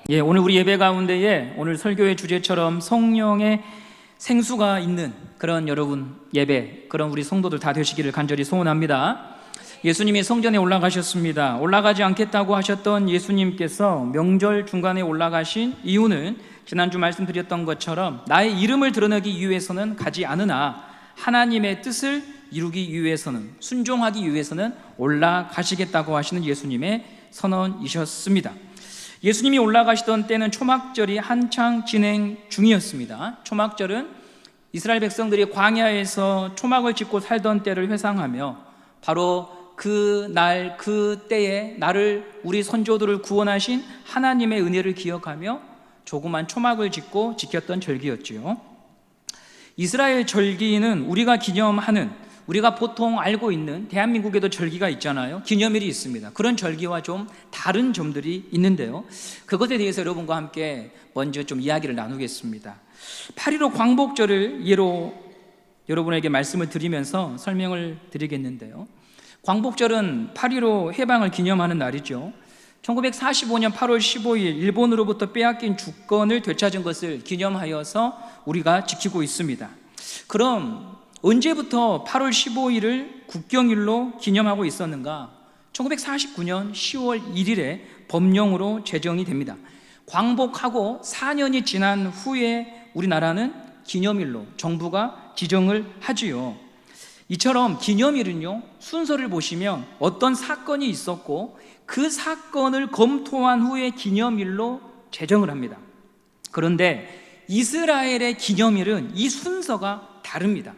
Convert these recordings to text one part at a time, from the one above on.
오늘 우리 예배 가운데에 오늘 설교의 주제처럼 성령의 생수가 있는 그런 여러분 예배, 그런 우리 성도들 다 되시기를 간절히 소원합니다. 예수님이 성전에 올라가셨습니다. 올라가지 않겠다고 하셨던 예수님께서 명절 중간에 올라가신 이유는 지난주 말씀드렸던 것처럼 나의 이름을 드러내기 위해서는 가지 않으나 하나님의 뜻을 이루기 위해서는, 순종하기 위해서는 올라가시겠다고 하시는 예수님의 선언이셨습니다. 예수님이 올라가시던 때는 초막절이 한창 진행 중이었습니다. 초막절은 이스라엘 백성들이 광야에서 초막을 짓고 살던 때를 회상하며 바로 그 날, 그 때에 나를, 우리 선조들을 구원하신 하나님의 은혜를 기억하며 조그만 초막을 짓고 지켰던 절기였지요. 이스라엘 절기는 우리가 기념하는, 우리가 보통 알고 있는 대한민국에도 절기가 있잖아요. 기념일이 있습니다. 그런 절기와 좀 다른 점들이 있는데요, 그것에 대해서 여러분과 함께 먼저 좀 이야기를 나누겠습니다. 8.15 광복절을 예로 여러분에게 말씀을 드리면서 설명을 드리겠는데요, 광복절은 8.15 해방을 기념하는 날이죠. 1945년 8월 15일 일본으로부터 빼앗긴 주권을 되찾은 것을 기념하여서 우리가 지키고 있습니다. 그럼 언제부터 8월 15일을 국경일로 기념하고 있었는가? 1949년 10월 1일에 법령으로 제정이 됩니다. 광복하고 4년이 지난 후에 우리나라는 기념일로 정부가 지정을 하지요. 이처럼 기념일은요, 순서를 보시면 어떤 사건이 있었고 그 사건을 검토한 후에 기념일로 제정을 합니다. 그런데 이스라엘의 기념일은 이 순서가 다릅니다.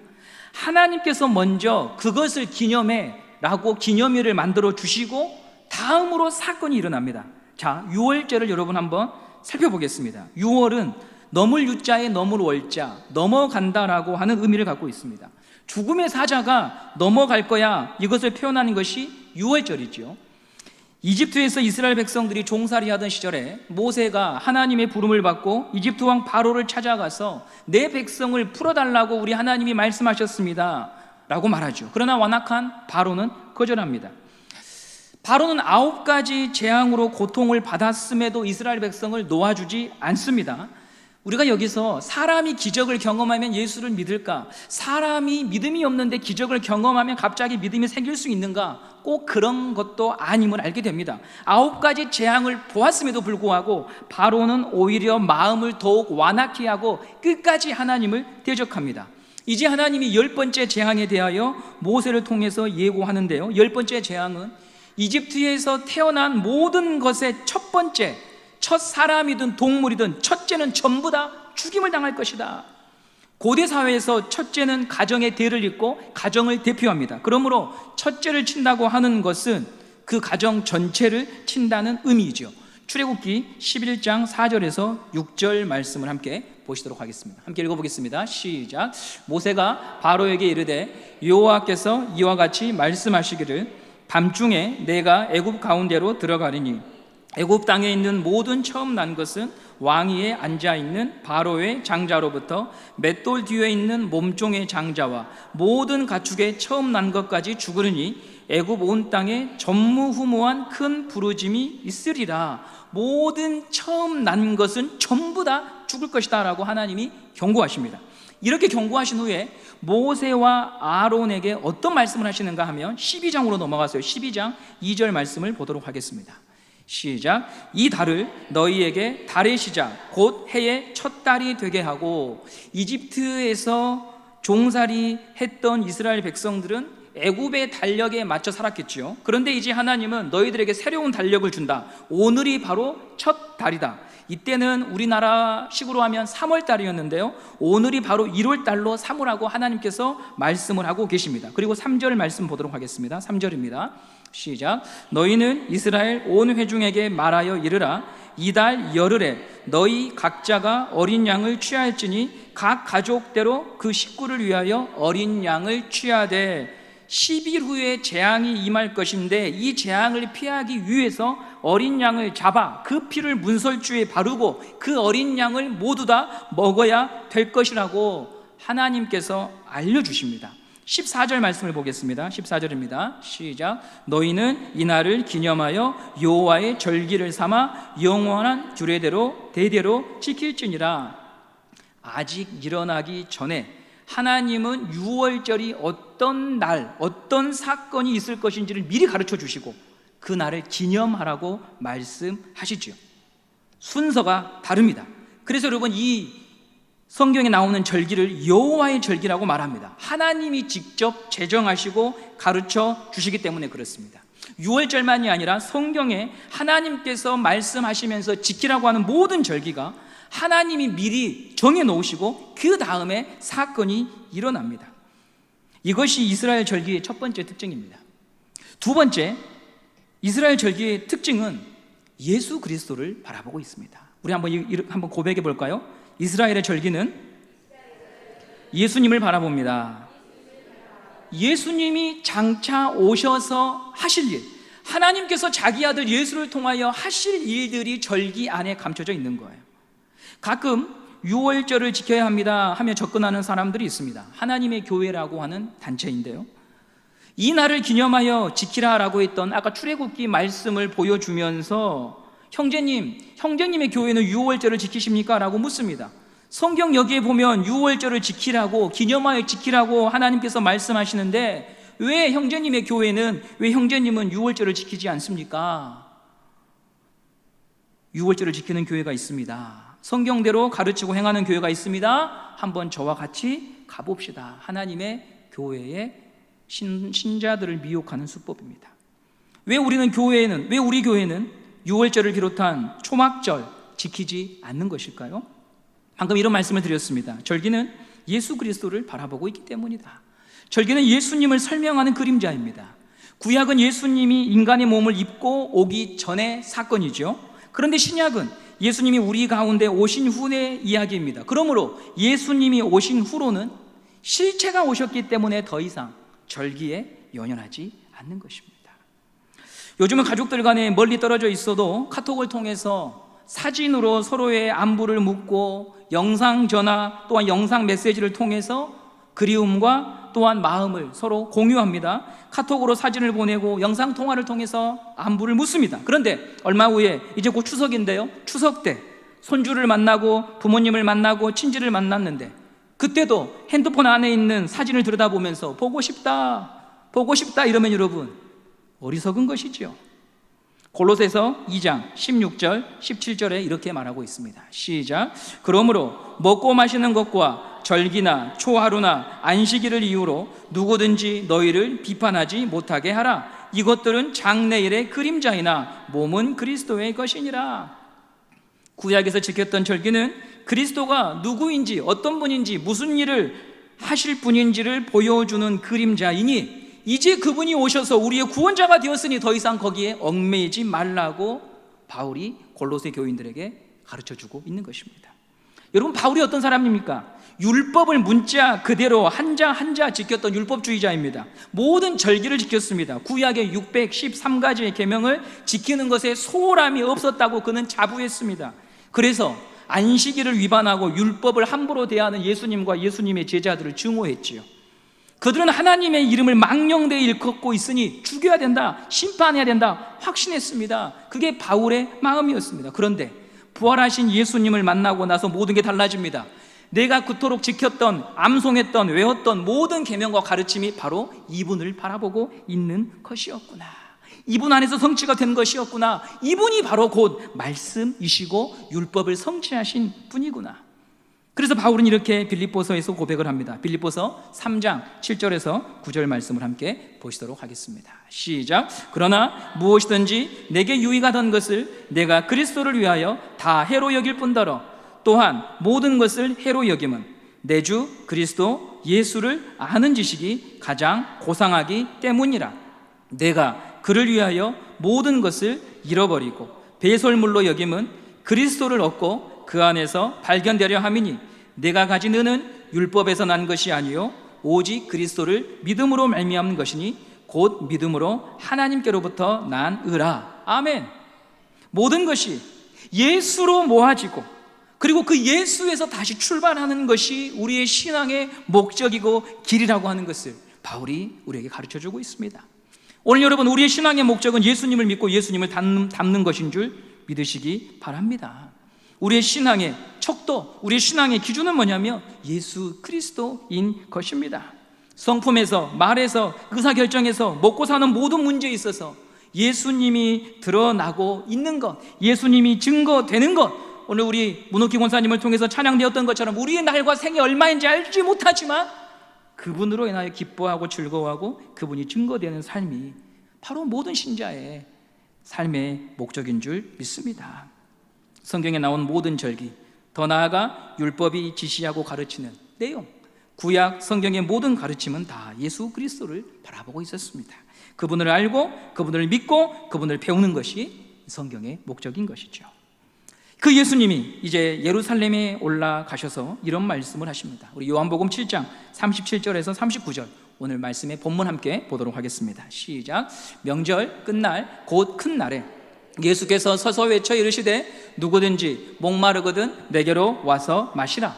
하나님께서 먼저 그것을 기념해 라고 기념일을 만들어 주시고 다음으로 사건이 일어납니다. 자, 유월절을 여러분 한번 살펴보겠습니다. 유월은 넘을 유자에 넘을 월자, 넘어간다라고 하는 의미를 갖고 있습니다. 죽음의 사자가 넘어갈 거야, 이것을 표현하는 것이 유월절이죠. 이집트에서 이스라엘 백성들이 종살이 하던 시절에 모세가 하나님의 부름을 받고 이집트 왕 바로를 찾아가서 내 백성을 풀어달라고 우리 하나님이 말씀하셨습니다 라고 말하죠. 그러나 완악한 바로는 거절합니다. 바로는 9가지 재앙으로 고통을 받았음에도 이스라엘 백성을 놓아주지 않습니다. 우리가 여기서 사람이 기적을 경험하면 예수를 믿을까? 사람이 믿음이 없는데 기적을 경험하면 갑자기 믿음이 생길 수 있는가? 꼭 그런 것도 아님을 알게 됩니다. 9가지 재앙을 보았음에도 불구하고 바로는 오히려 마음을 더욱 완악히 하고 끝까지 하나님을 대적합니다. 이제 하나님이 10번째 재앙에 대하여 모세를 통해서 예고하는데요, 10번째 재앙은 이집트에서 태어난 모든 것의 첫 번째, 첫 사람이든 동물이든 첫째는 전부 다 죽임을 당할 것이다. 고대 사회에서 첫째는 가정의 대를 잇고 가정을 대표합니다. 그러므로 첫째를 친다고 하는 것은 그 가정 전체를 친다는 의미이죠. 출애굽기 11장 4절에서 6절 말씀을 함께 보시도록 하겠습니다. 함께 읽어보겠습니다. 시작. 모세가 바로에게 이르되 여호와께서 이와 같이 말씀하시기를 밤중에 내가 애굽 가운데로 들어가리니 애굽 땅에 있는 모든 처음 난 것은 왕위에 앉아있는 바로의 장자로부터 맷돌 뒤에 있는 몸종의 장자와 모든 가축의 처음 난 것까지 죽으리니 애굽 온 땅에 전무후무한 큰 부르짐이 있으리라. 모든 처음 난 것은 전부 다 죽을 것이다 라고 하나님이 경고하십니다. 이렇게 경고하신 후에 모세와 아론에게 어떤 말씀을 하시는가 하면 12장으로 넘어가서요, 12장 2절 말씀을 보도록 하겠습니다. 시작. 이 달을 너희에게 달의 시작 곧 해의 첫 달이 되게 하고, 이집트에서 종살이 했던 이스라엘 백성들은 애굽의 달력에 맞춰 살았겠죠. 그런데 이제 하나님은 너희들에게 새로운 달력을 준다. 오늘이 바로 첫 달이다. 이때는 우리나라 식으로 하면 3월 달이었는데요, 오늘이 바로 1월 달로 삼으라고 하나님께서 말씀을 하고 계십니다. 그리고 3절 말씀 보도록 하겠습니다. 3절입니다. 시작. 너희는 이스라엘 온 회중에게 말하여 이르라. 이달 열흘에 너희 각자가 어린 양을 취할지니 각 가족대로 그 식구를 위하여 어린 양을 취하되 10일 후에 재앙이 임할 것인데 이 재앙을 피하기 위해서 어린 양을 잡아 그 피를 문설주에 바르고 그 어린 양을 모두 다 먹어야 될 것이라고 하나님께서 알려주십니다. 14절 말씀을 보겠습니다. 14절입니다. 시작. 너희는 이 날을 기념하여 여호와의 절기를 삼아 영원한 규례대로 대대로 지킬지니라. 아직 일어나기 전에 하나님은 유월절이 어떤 날, 어떤 사건이 있을 것인지를 미리 가르쳐 주시고 그 날을 기념하라고 말씀하시죠. 순서가 다릅니다. 그래서 여러분, 이 성경에 나오는 절기를 여호와의 절기라고 말합니다. 하나님이 직접 제정하시고 가르쳐 주시기 때문에 그렇습니다. 유월절만이 아니라 성경에 하나님께서 말씀하시면서 지키라고 하는 모든 절기가 하나님이 미리 정해 놓으시고 그 다음에 사건이 일어납니다. 이것이 이스라엘 절기의 첫 번째 특징입니다. 두 번째, 이스라엘 절기의 특징은 예수 그리스도를 바라보고 있습니다. 우리 한번 고백해 볼까요? 이스라엘의 절기는 예수님을 바라봅니다. 예수님이 장차 오셔서 하실 일, 하나님께서 자기 아들 예수를 통하여 하실 일들이 절기 안에 감춰져 있는 거예요. 가끔 유월절을 지켜야 합니다 하며 접근하는 사람들이 있습니다. 하나님의 교회라고 하는 단체인데요, 이 날을 기념하여 지키라라고 했던 아까 출애굽기 말씀을 보여주면서 형제님의 교회는 유월절을 지키십니까? 라고 묻습니다. 성경 여기에 보면 유월절을 지키라고, 기념하여 지키라고 하나님께서 말씀하시는데 왜 형제님은 유월절을 지키지 않습니까? 유월절을 지키는 교회가 있습니다. 성경대로 가르치고 행하는 교회가 있습니다. 한번 저와 같이 가봅시다. 하나님의 교회의 신자들을 미혹하는 수법입니다. 왜 우리 교회는 유월절을 비롯한 초막절 지키지 않는 것일까요? 방금 이런 말씀을 드렸습니다. 절기는 예수 그리스도를 바라보고 있기 때문이다. 절기는 예수님을 설명하는 그림자입니다. 구약은 예수님이 인간의 몸을 입고 오기 전의 사건이죠. 그런데 신약은 예수님이 우리 가운데 오신 후의 이야기입니다. 그러므로 예수님이 오신 후로는 실체가 오셨기 때문에 더 이상 절기에 연연하지 않는 것입니다. 요즘은 가족들 간에 멀리 떨어져 있어도 카톡을 통해서 사진으로 서로의 안부를 묻고 영상 전화 또한 영상 메시지를 통해서 그리움과 또한 마음을 서로 공유합니다. 카톡으로 사진을 보내고 영상 통화를 통해서 안부를 묻습니다. 그런데 얼마 후에 이제 곧 추석인데요, 추석 때 손주를 만나고 부모님을 만나고 친지를 만났는데 그때도 핸드폰 안에 있는 사진을 들여다보면서 보고 싶다 이러면 여러분, 어리석은 것이죠. 골로새서 2장 16절 17절에 이렇게 말하고 있습니다. 시작. 그러므로 먹고 마시는 것과 절기나 초하루나 안식일을 이유로 누구든지 너희를 비판하지 못하게 하라. 이것들은 장래일의 그림자이나 몸은 그리스도의 것이니라. 구약에서 지켰던 절기는 그리스도가 누구인지, 어떤 분인지, 무슨 일을 하실 분인지를 보여주는 그림자이니 이제 그분이 오셔서 우리의 구원자가 되었으니 더 이상 거기에 얽매이지 말라고 바울이 골로새 교인들에게 가르쳐주고 있는 것입니다. 여러분, 바울이 어떤 사람입니까? 율법을 문자 그대로 한자 한자 지켰던 율법주의자입니다. 모든 절기를 지켰습니다. 구약의 613가지의 계명을 지키는 것에 소홀함이 없었다고 그는 자부했습니다. 그래서 안식일을 위반하고 율법을 함부로 대하는 예수님과 예수님의 제자들을 증오했지요. 그들은 하나님의 이름을 망령되이 일컫고 있으니 죽여야 된다, 심판해야 된다 확신했습니다. 그게 바울의 마음이었습니다. 그런데 부활하신 예수님을 만나고 나서 모든 게 달라집니다. 내가 그토록 지켰던, 암송했던, 외웠던 모든 계명과 가르침이 바로 이분을 바라보고 있는 것이었구나, 이분 안에서 성취가 된 것이었구나, 이분이 바로 곧 말씀이시고 율법을 성취하신 분이구나. 그래서 바울은 이렇게 빌립보서에서 고백을 합니다. 빌립보서 3장 7절에서 9절 말씀을 함께 보시도록 하겠습니다. 시작. 그러나 무엇이든지 내게 유익하던 것을 내가 그리스도를 위하여 다 해로 여길 뿐더러 또한 모든 것을 해로 여김은 내 주 그리스도 예수를 아는 지식이 가장 고상하기 때문이라. 내가 그를 위하여 모든 것을 잃어버리고 배설물로 여김은 그리스도를 얻고 그 안에서 발견되려 함이니 내가 가진 은은 율법에서 난 것이 아니요 오직 그리스도를 믿음으로 말미암는 것이니 곧 믿음으로 하나님께로부터 난 의라. 아멘. 모든 것이 예수로 모아지고 그리고 그 예수에서 다시 출발하는 것이 우리의 신앙의 목적이고 길이라고 하는 것을 바울이 우리에게 가르쳐주고 있습니다. 오늘 여러분, 우리의 신앙의 목적은 예수님을 믿고 예수님을 닮는 것인 줄 믿으시기 바랍니다. 우리의 신앙의 척도, 우리의 신앙의 기준은 뭐냐면 예수 그리스도인 것입니다. 성품에서, 말에서, 의사결정에서, 먹고 사는 모든 문제에 있어서 예수님이 드러나고 있는 것, 예수님이 증거되는 것, 오늘 우리 문옥기 권사님을 통해서 찬양되었던 것처럼 우리의 날과 생이 얼마인지 알지 못하지만 그분으로 인하여 기뻐하고 즐거워하고 그분이 증거되는 삶이 바로 모든 신자의 삶의 목적인 줄 믿습니다. 성경에 나온 모든 절기, 더 나아가 율법이 지시하고 가르치는 내용, 구약 성경의 모든 가르침은 다 예수 그리스도를 바라보고 있었습니다. 그분을 알고 그분을 믿고 그분을 배우는 것이 성경의 목적인 것이죠. 그 예수님이 이제 예루살렘에 올라가셔서 이런 말씀을 하십니다. 우리 요한복음 7장 37절에서 39절, 오늘 말씀의 본문 함께 보도록 하겠습니다. 시작. 명절 끝날 곧 큰 날에 예수께서 서서 외쳐 이르시되 누구든지 목마르거든 내게로 와서 마시라.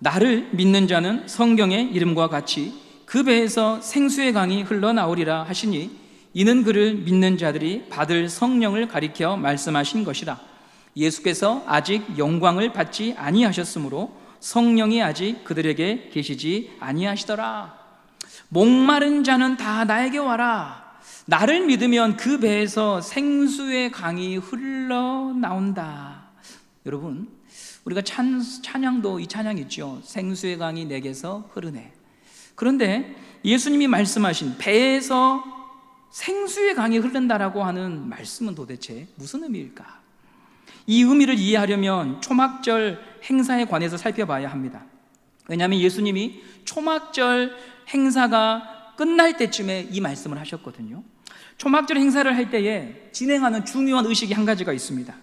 나를 믿는 자는 성경의 이름과 같이 그 배에서 생수의 강이 흘러나오리라 하시니 이는 그를 믿는 자들이 받을 성령을 가리켜 말씀하신 것이라. 예수께서 아직 영광을 받지 아니하셨으므로 성령이 아직 그들에게 계시지 아니하시더라. 목마른 자는 다 나에게 와라. 나를 믿으면 그 배에서 생수의 강이 흘러나온다. 여러분, 우리가 찬양도 이 찬양 있죠. 생수의 강이 내게서 흐르네. 그런데 예수님이 말씀하신 배에서 생수의 강이 흐른다라고 하는 말씀은 도대체 무슨 의미일까? 이 의미를 이해하려면 초막절 행사에 관해서 살펴봐야 합니다. 왜냐하면 예수님이 초막절 행사가 끝날 때쯤에 이 말씀을 하셨거든요. 초막절 행사를 할 때에 진행하는 중요한 의식이 한 가지가 있습니다.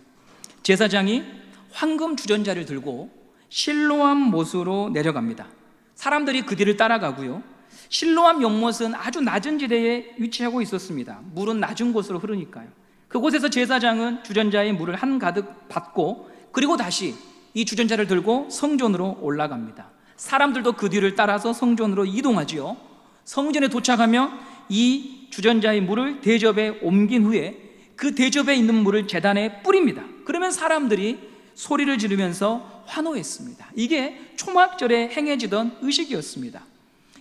제사장이 황금 주전자를 들고 실로암 못으로 내려갑니다. 사람들이 그 뒤를 따라가고요. 실로암 연못은 아주 낮은 지대에 위치하고 있었습니다. 물은 낮은 곳으로 흐르니까요. 그곳에서 제사장은 주전자의 물을 한가득 받고 그리고 다시 이 주전자를 들고 성전으로 올라갑니다. 사람들도 그 뒤를 따라서 성전으로 이동하지요. 성전에 도착하면 이 주전자의 물을 대접에 옮긴 후에 그 대접에 있는 물을 제단에 뿌립니다. 그러면 사람들이 소리를 지르면서 환호했습니다. 이게 초막절에 행해지던 의식이었습니다.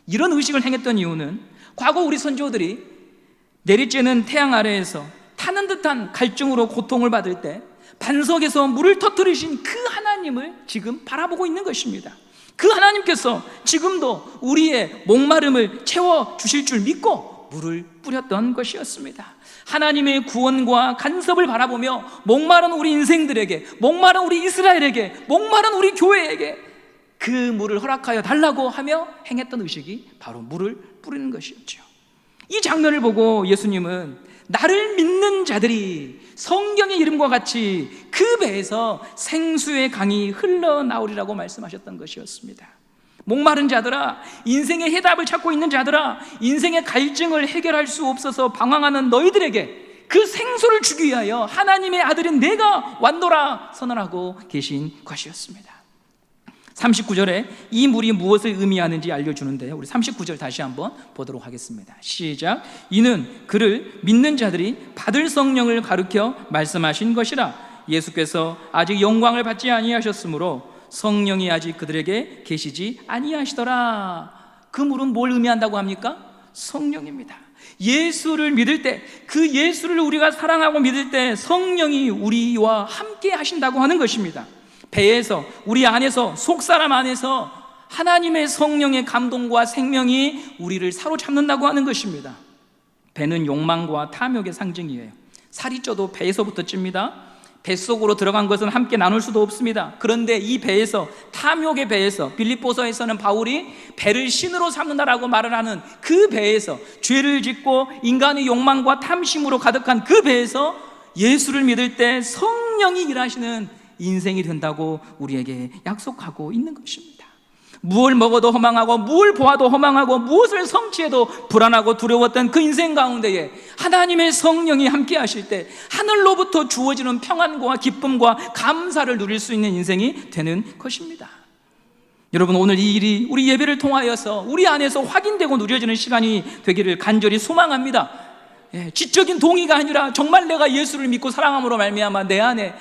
이런 의식을 행했던 이유는 과거 우리 선조들이 내리쬐는 태양 아래에서 타는 듯한 갈증으로 고통을 받을 때 반석에서 물을 터뜨리신 그 하나님을 지금 바라보고 있는 것입니다. 그 하나님께서 지금도 우리의 목마름을 채워주실 줄 믿고 물을 뿌렸던 것이었습니다. 하나님의 구원과 간섭을 바라보며 목마른 우리 인생들에게, 목마른 우리 이스라엘에게, 목마른 우리 교회에게 그 물을 허락하여 달라고 하며 행했던 의식이 바로 물을 뿌리는 것이었죠. 이 장면을 보고 예수님은 나를 믿는 자들이 성경의 이름과 같이 그 배에서 생수의 강이 흘러나오리라고 말씀하셨던 것이었습니다. 목마른 자들아, 인생의 해답을 찾고 있는 자들아, 인생의 갈증을 해결할 수 없어서 방황하는 너희들에게 그 생수를 주기 위하여 하나님의 아들인 내가 왔노라 선언하고 계신 것이었습니다. 39절에 이 물이 무엇을 의미하는지 알려주는데요, 우리 39절 다시 한번 보도록 하겠습니다. 시작. 이는 그를 믿는 자들이 받을 성령을 가르쳐 말씀하신 것이라. 예수께서 아직 영광을 받지 아니하셨으므로 성령이 아직 그들에게 계시지 아니하시더라. 그 물은 뭘 의미한다고 합니까? 성령입니다. 예수를 믿을 때, 그 예수를 우리가 사랑하고 믿을 때 성령이 우리와 함께 하신다고 하는 것입니다. 배에서, 우리 안에서, 속사람 안에서 하나님의 성령의 감동과 생명이 우리를 사로잡는다고 하는 것입니다. 배는 욕망과 탐욕의 상징이에요. 살이 쪄도 배에서부터 찝니다. 뱃속으로 들어간 것은 함께 나눌 수도 없습니다. 그런데 이 배에서, 탐욕의 배에서, 빌립보서에서는 바울이 배를 신으로 삼는다라고 말을 하는 그 배에서, 죄를 짓고 인간의 욕망과 탐심으로 가득한 그 배에서 예수를 믿을 때 성령이 일하시는 인생이 된다고 우리에게 약속하고 있는 것입니다. 무엇을 먹어도 허망하고 무엇을 보아도 허망하고 무엇을 성취해도 불안하고 두려웠던 그 인생 가운데에 하나님의 성령이 함께 하실 때 하늘로부터 주어지는 평안과 기쁨과 감사를 누릴 수 있는 인생이 되는 것입니다. 여러분, 오늘 이 일이 우리 예배를 통하여서 우리 안에서 확인되고 누려지는 시간이 되기를 간절히 소망합니다. 지적인 동의가 아니라 정말 내가 예수를 믿고 사랑함으로 말미암아 내 안에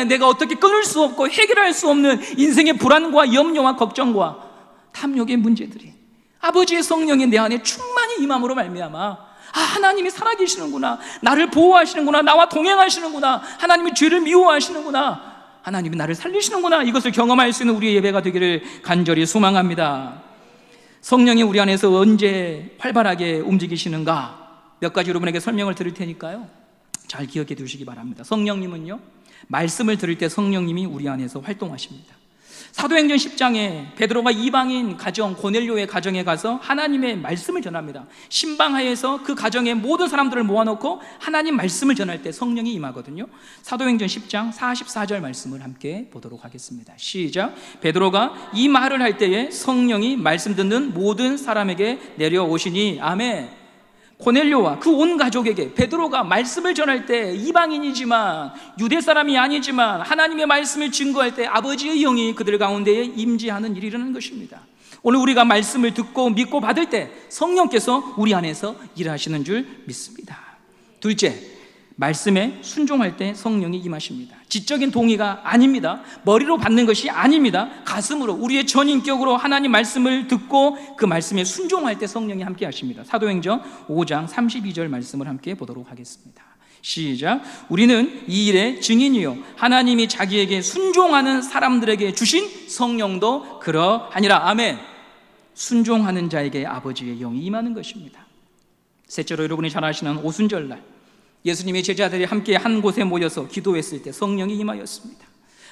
내가 어떻게 끊을 수 없고 해결할 수 없는 인생의 불안과 염려와 걱정과 탐욕의 문제들이 아버지의 성령이 내 안에 충만히 임함으로 말미암아 하나님이 살아계시는구나, 나를 보호하시는구나, 나와 동행하시는구나, 하나님이 죄를 미워하시는구나, 하나님이 나를 살리시는구나, 이것을 경험할 수 있는 우리의 예배가 되기를 간절히 소망합니다. 성령이 우리 안에서 언제 활발하게 움직이시는가, 몇 가지 여러분에게 설명을 드릴 테니까요, 잘 기억해 두시기 바랍니다. 성령님은요, 말씀을 들을 때 성령님이 우리 안에서 활동하십니다. 사도행전 10장에 베드로가 이방인 가정 고넬료의 가정에 가서 하나님의 말씀을 전합니다. 신방하에서 그 가정의 모든 사람들을 모아놓고 하나님 말씀을 전할 때 성령이 임하거든요. 사도행전 10장 44절 말씀을 함께 보도록 하겠습니다. 시작. 베드로가 이 말을 할 때에 성령이 말씀 듣는 모든 사람에게 내려오시니. 아멘. 고넬료와 그 온 가족에게 베드로가 말씀을 전할 때 이방인이지만 유대 사람이 아니지만 하나님의 말씀을 증거할 때 아버지의 영이 그들 가운데에 임재하는 일이 일어나는 것입니다. 오늘 우리가 말씀을 듣고 믿고 받을 때 성령께서 우리 안에서 일하시는 줄 믿습니다. 둘째, 말씀에 순종할 때 성령이 임하십니다. 지적인 동의가 아닙니다. 머리로 받는 것이 아닙니다. 가슴으로, 우리의 전인격으로 하나님 말씀을 듣고 그 말씀에 순종할 때 성령이 함께 하십니다. 사도행전 5장 32절 말씀을 함께 보도록 하겠습니다. 시작. 우리는 이 일의 증인이요 하나님이 자기에게 순종하는 사람들에게 주신 성령도 그러하니라. 아멘. 순종하는 자에게 아버지의 영이 임하는 것입니다. 셋째로, 여러분이 잘 아시는 오순절날 예수님의 제자들이 함께 한 곳에 모여서 기도했을 때 성령이 임하였습니다.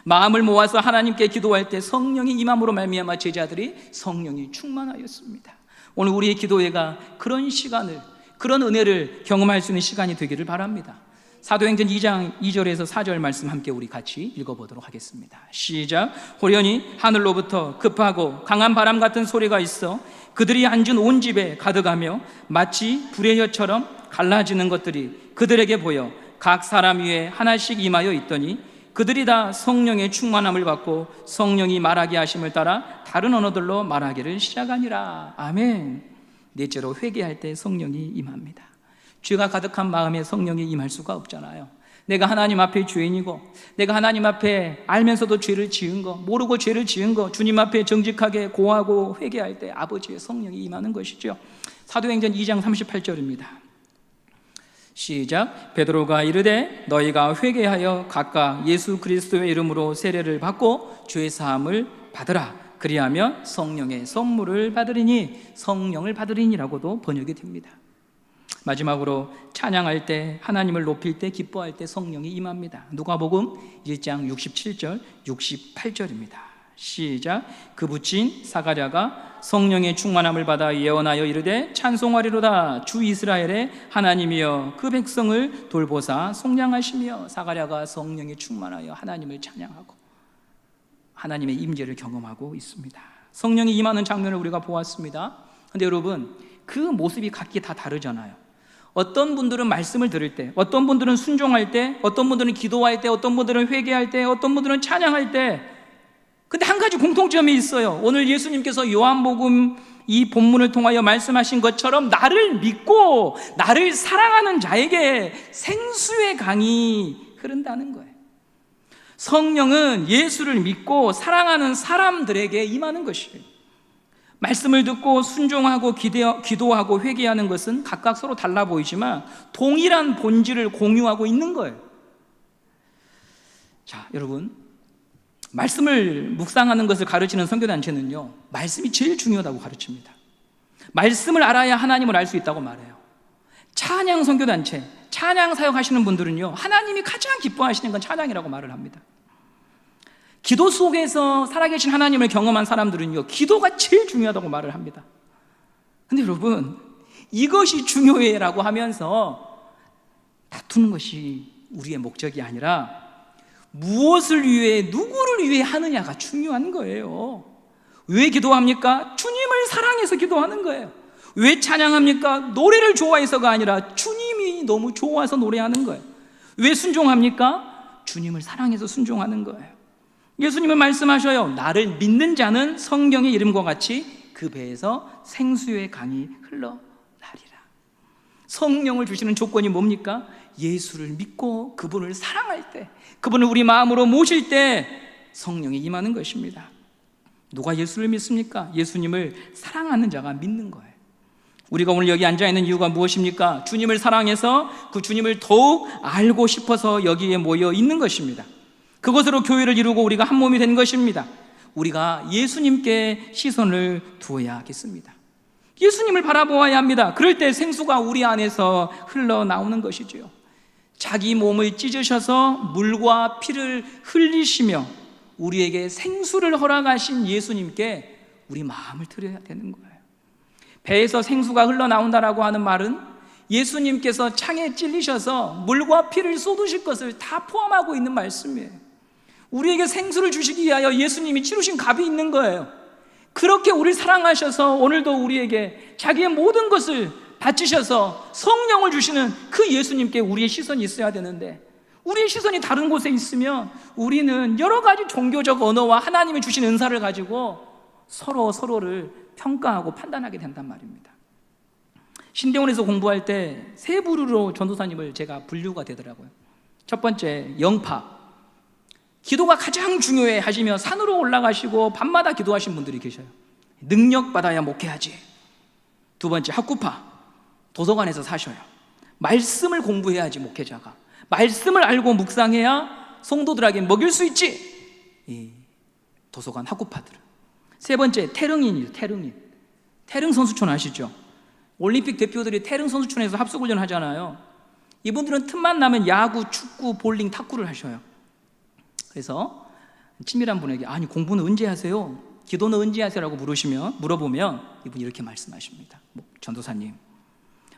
마음을 모아서 하나님께 기도할 때 성령이 임함으로 말미암아 제자들이 성령이 충만하였습니다. 오늘 우리의 기도회가 그런 시간을, 그런 은혜를 경험할 수 있는 시간이 되기를 바랍니다. 사도행전 2장 2절에서 4절 말씀 함께 우리 같이 읽어보도록 하겠습니다. 시작. 호련히 하늘로부터 급하고 강한 바람 같은 소리가 있어 그들이 앉은 온 집에 가득하며 마치 불의 혀처럼 갈라지는 것들이 그들에게 보여 각 사람 위에 하나씩 임하여 있더니 그들이 다 성령의 충만함을 받고 성령이 말하게 하심을 따라 다른 언어들로 말하기를 시작하니라. 아멘. 넷째로, 회개할 때 성령이 임합니다. 죄가 가득한 마음에 성령이 임할 수가 없잖아요. 내가 하나님 앞에 죄인이고 내가 하나님 앞에 알면서도 죄를 지은 거, 모르고 죄를 지은 거 주님 앞에 정직하게 고하고 회개할 때 아버지의 성령이 임하는 것이죠. 사도행전 2장 38절입니다. 시작. 베드로가 이르되 너희가 회개하여 각각 예수 그리스도의 이름으로 세례를 받고 죄 사함을 받으라. 그리하면 성령의 선물을 받으리니, 성령을 받으리니라고도 번역이 됩니다. 마지막으로 찬양할 때, 하나님을 높일 때, 기뻐할 때 성령이 임합니다. 누가복음 1장 67절 68절입니다. 시작. 그 붙인 사가랴가 성령의 충만함을 받아 예언하여 이르되 찬송하리로다. 주 이스라엘의 하나님이여 그 백성을 돌보사 속량하시며. 사가랴가 성령에 충만하여 하나님을 찬양하고 하나님의 임재를 경험하고 있습니다. 성령이 임하는 장면을 우리가 보았습니다. 그런데 여러분, 그 모습이 각기 다 다르잖아요. 어떤 분들은 말씀을 들을 때, 어떤 분들은 순종할 때, 어떤 분들은 기도할 때, 어떤 분들은 회개할 때, 어떤 분들은 찬양할 때. 근데 한 가지 공통점이 있어요. 오늘 예수님께서 요한복음 이 본문을 통하여 말씀하신 것처럼 나를 믿고 나를 사랑하는 자에게 생수의 강이 흐른다는 거예요. 성령은 예수를 믿고 사랑하는 사람들에게 임하는 것이에요. 말씀을 듣고 순종하고 기도하고 회개하는 것은 각각 서로 달라 보이지만 동일한 본질을 공유하고 있는 거예요. 자, 여러분, 말씀을 묵상하는 것을 가르치는 선교단체는요, 말씀이 제일 중요하다고 가르칩니다. 말씀을 알아야 하나님을 알 수 있다고 말해요. 찬양 선교단체, 찬양 사역하시는 분들은요, 하나님이 가장 기뻐하시는 건 찬양이라고 말을 합니다. 기도 속에서 살아계신 하나님을 경험한 사람들은요, 기도가 제일 중요하다고 말을 합니다. 근데 여러분, 이것이 중요해라고 하면서 다투는 것이 우리의 목적이 아니라 무엇을 위해, 누구를 위해 하느냐가 중요한 거예요. 왜 기도합니까? 주님을 사랑해서 기도하는 거예요. 왜 찬양합니까? 노래를 좋아해서가 아니라 주님이 너무 좋아서 노래하는 거예요. 왜 순종합니까? 주님을 사랑해서 순종하는 거예요. 예수님은 말씀하셔요. 나를 믿는 자는 성경의 이름과 같이 그 배에서 생수의 강이 흘러나리라. 성령을 주시는 조건이 뭡니까? 예수를 믿고 그분을 사랑할 때, 그분을 우리 마음으로 모실 때 성령이 임하는 것입니다. 누가 예수를 믿습니까? 예수님을 사랑하는 자가 믿는 거예요. 우리가 오늘 여기 앉아있는 이유가 무엇입니까? 주님을 사랑해서 그 주님을 더욱 알고 싶어서 여기에 모여 있는 것입니다. 그것으로 교회를 이루고 우리가 한 몸이 된 것입니다. 우리가 예수님께 시선을 두어야겠습니다. 예수님을 바라보아야 합니다. 그럴 때 생수가 우리 안에서 흘러나오는 것이지요. 자기 몸을 찢으셔서 물과 피를 흘리시며 우리에게 생수를 허락하신 예수님께 우리 마음을 드려야 되는 거예요. 배에서 생수가 흘러나온다라고 하는 말은 예수님께서 창에 찔리셔서 물과 피를 쏟으실 것을 다 포함하고 있는 말씀이에요. 우리에게 생수를 주시기 위하여 예수님이 치르신 값이 있는 거예요. 그렇게 우리를 사랑하셔서 오늘도 우리에게 자기의 모든 것을 바치셔서 성령을 주시는 그 예수님께 우리의 시선이 있어야 되는데, 우리의 시선이 다른 곳에 있으면 우리는 여러 가지 종교적 언어와 하나님이 주신 은사를 가지고 서로를 평가하고 판단하게 된단 말입니다. 신대원에서 공부할 때 세 부류로 전도사님을 제가 분류가 되더라고요. 첫 번째, 영파. 기도가 가장 중요해 하시며 산으로 올라가시고 밤마다 기도하신 분들이 계셔요. 능력 받아야 목회하지. 두 번째, 학구파. 도서관에서 사셔요. 말씀을 공부해야지 목회자가. 말씀을 알고 묵상해야 성도들에게 먹일 수 있지. 이 도서관 학구파들은. 세 번째, 태릉인이에요. 태릉 선수촌 아시죠? 올림픽 대표들이 태릉 선수촌에서 합숙훈련 하잖아요. 이분들은 틈만 나면 야구, 축구, 볼링, 탁구를 하셔요. 그래서 친밀한 분에게 아니 공부는 언제 하세요? 기도는 언제 하세요? 라고 물어보면 이분이 이렇게 말씀하십니다. 전도사님,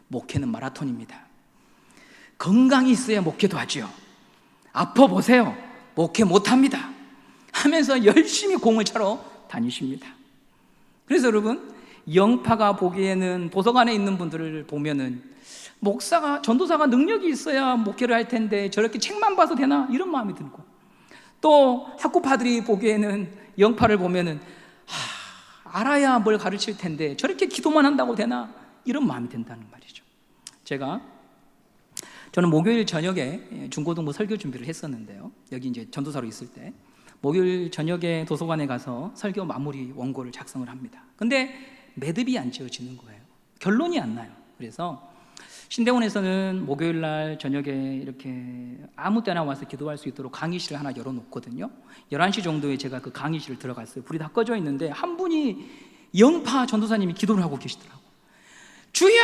목회는 마라톤입니다. 건강이 있어야 목회도 하죠. 아파 보세요. 목회 못합니다. 하면서 열심히 공을 차러 다니십니다. 그래서 여러분, 영파가 보기에는 도서관에 있는 분들을 보면은 목사가, 전도사가 능력이 있어야 목회를 할 텐데 저렇게 책만 봐서 되나? 이런 마음이 들고, 또 학구파들이 보기에는 영파를 보면은 알아야 뭘 가르칠 텐데 저렇게 기도만 한다고 되나? 이런 마음이 든다는 말이죠. 저는 목요일 저녁에 중고등부 설교 준비를 했었는데요. 여기 이제 전도사로 있을 때 목요일 저녁에 도서관에 가서 설교 마무리 원고를 작성을 합니다. 근데 매듭이 안 지어지는 거예요. 결론이 안 나요. 그래서 신대원에서는 목요일 날 저녁에 이렇게 아무 때나 와서 기도할 수 있도록 강의실을 하나 열어놓거든요. 11시 정도에 제가 그 강의실을 들어갔어요. 불이 다 꺼져 있는데 한 분이 영파 전도사님이 기도를 하고 계시더라고요. 주야!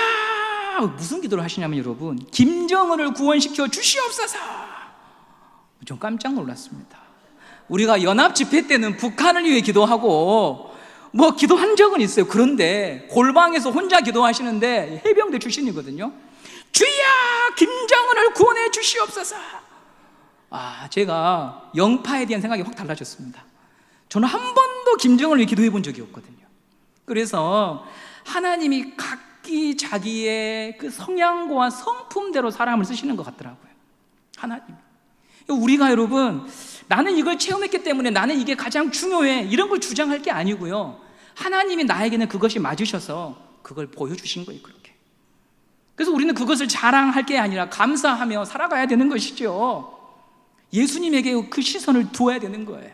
무슨 기도를 하시냐면 여러분, 김정은을 구원시켜 주시옵소서. 좀 깜짝 놀랐습니다. 우리가 연합 집회 때는 북한을 위해 기도하고 뭐 기도한 적은 있어요. 그런데 골방에서 혼자 기도하시는데 해병대 출신이거든요. 주야, 김정은을 구원해 주시옵소서. 제가 영파에 대한 생각이 확 달라졌습니다. 저는 한 번도 김정은을 위해 기도해 본 적이 없거든요. 그래서 하나님이 각기 자기의 그 성향과 성품대로 사람을 쓰시는 것 같더라고요. 하나님. 우리가 여러분, 나는 이걸 체험했기 때문에 나는 이게 가장 중요해, 이런 걸 주장할 게 아니고요. 하나님이 나에게는 그것이 맞으셔서 그걸 보여주신 거예요. 그렇게. 그래서 우리는 그것을 자랑할 게 아니라 감사하며 살아가야 되는 것이죠. 예수님에게 그 시선을 두어야 되는 거예요.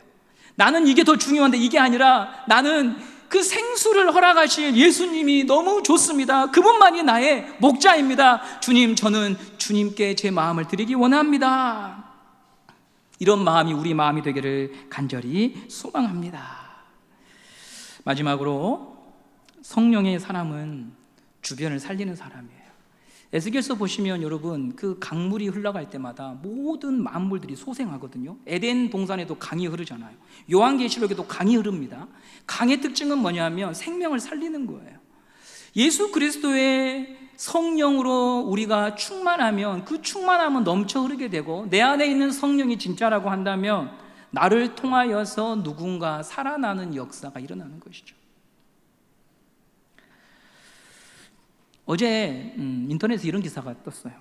나는 이게 더 중요한데 이게 아니라 나는 그 생수를 허락하실 예수님이 너무 좋습니다. 그분만이 나의 목자입니다. 주님, 저는 주님께 제 마음을 드리기 원합니다. 이런 마음이 우리 마음이 되기를 간절히 소망합니다. 마지막으로, 성령의 사람은 주변을 살리는 사람이에요. 에스겔서 보시면 여러분, 그 강물이 흘러갈 때마다 모든 만물들이 소생하거든요. 에덴 동산에도 강이 흐르잖아요. 요한계시록에도 강이 흐릅니다. 강의 특징은 뭐냐면 생명을 살리는 거예요. 예수 그리스도의 성령으로 우리가 충만하면 그 충만함은 넘쳐 흐르게 되고, 내 안에 있는 성령이 진짜라고 한다면 나를 통하여서 누군가 살아나는 역사가 일어나는 것이죠. 어제 인터넷에 이런 기사가 떴어요.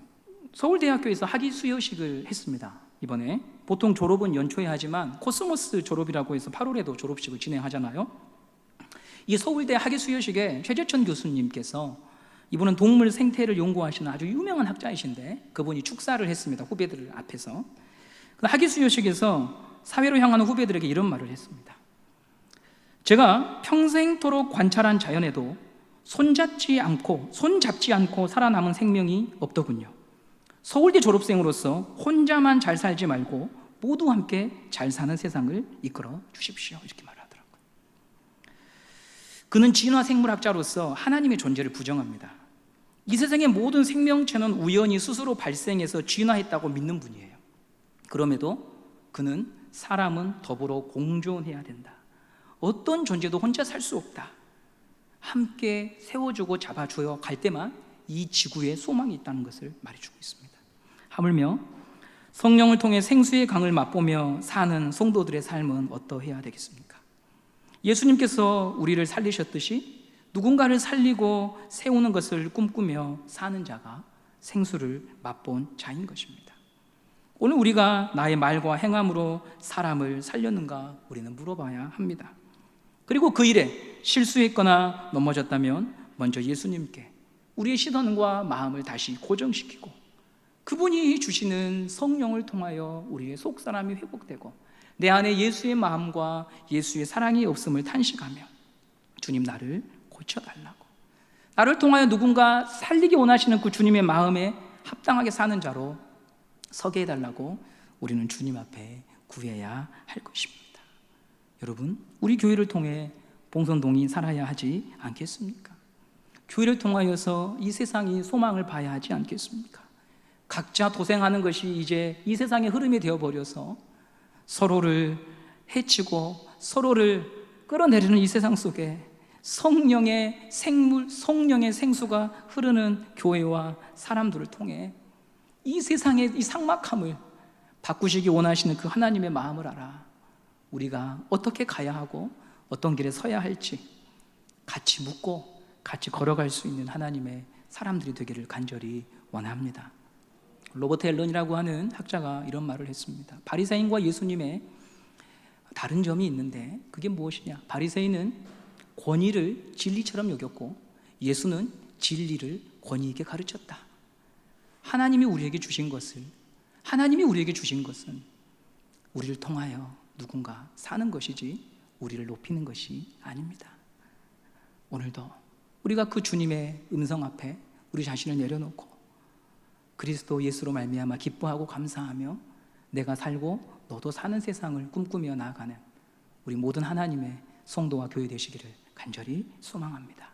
서울대학교에서 학위 수여식을 했습니다. 이번에 보통 졸업은 연초에 하지만 코스모스 졸업이라고 해서 8월에도 졸업식을 진행하잖아요. 이 서울대 학예수여식에 최재천 교수님께서, 이분은 동물 생태를 연구하시는 아주 유명한 학자이신데 그분이 축사를 했습니다. 후배들 앞에서. 학예수여식에서 사회로 향하는 후배들에게 이런 말을 했습니다. 제가 평생토록 관찰한 자연에도 손잡지 않고 살아남은 생명이 없더군요. 서울대 졸업생으로서 혼자만 잘 살지 말고 모두 함께 잘 사는 세상을 이끌어 주십시오. 이렇게 말하더라고요. 그는 진화생물학자로서 하나님의 존재를 부정합니다. 이 세상의 모든 생명체는 우연히 스스로 발생해서 진화했다고 믿는 분이에요. 그럼에도 그는 사람은 더불어 공존해야 된다. 어떤 존재도 혼자 살 수 없다. 함께 세워주고 잡아주어 갈 때만 이 지구에 소망이 있다는 것을 말해주고 있습니다. 하물며 성령을 통해 생수의 강을 맛보며 사는 성도들의 삶은 어떠해야 되겠습니까? 예수님께서 우리를 살리셨듯이 누군가를 살리고 세우는 것을 꿈꾸며 사는 자가 생수를 맛본 자인 것입니다. 오늘 우리가 나의 말과 행함으로 사람을 살렸는가 우리는 물어봐야 합니다. 그리고 그 일에 실수했거나 넘어졌다면 먼저 예수님께 우리의 시선과 마음을 다시 고정시키고 그분이 주시는 성령을 통하여 우리의 속사람이 회복되고 내 안에 예수의 마음과 예수의 사랑이 없음을 탄식하며 주님 나를 고쳐달라고, 나를 통하여 누군가 살리기 원하시는 그 주님의 마음에 합당하게 사는 자로 서게 해달라고 우리는 주님 앞에 구해야 할 것입니다. 여러분, 우리 교회를 통해 봉선동이 살아야 하지 않겠습니까? 교회를 통하여서 이 세상이 소망을 봐야 하지 않겠습니까? 각자 도생하는 것이 이제 이 세상의 흐름이 되어버려서 서로를 해치고 서로를 끌어내리는 이 세상 속에 성령의 생수가 흐르는 교회와 사람들을 통해 이 세상의 이 삭막함을 바꾸시기 원하시는 그 하나님의 마음을 알아 우리가 어떻게 가야 하고 어떤 길에 서야 할지 같이 묻고 같이 걸어갈 수 있는 하나님의 사람들이 되기를 간절히 원합니다. 로버트 앨런이라고 하는 학자가 이런 말을 했습니다. 바리새인과 예수님의 다른 점이 있는데 그게 무엇이냐? 바리새인은 권위를 진리처럼 여겼고 예수는 진리를 권위있게 가르쳤다. 하나님이 우리에게 주신 것은 우리를 통하여 누군가 사는 것이지 우리를 높이는 것이 아닙니다. 오늘도 우리가 그 주님의 음성 앞에 우리 자신을 내려놓고 그리스도 예수로 말미암아 기뻐하고 감사하며 내가 살고 너도 사는 세상을 꿈꾸며 나아가는 우리 모든 하나님의 성도와 교회 되시기를 간절히 소망합니다.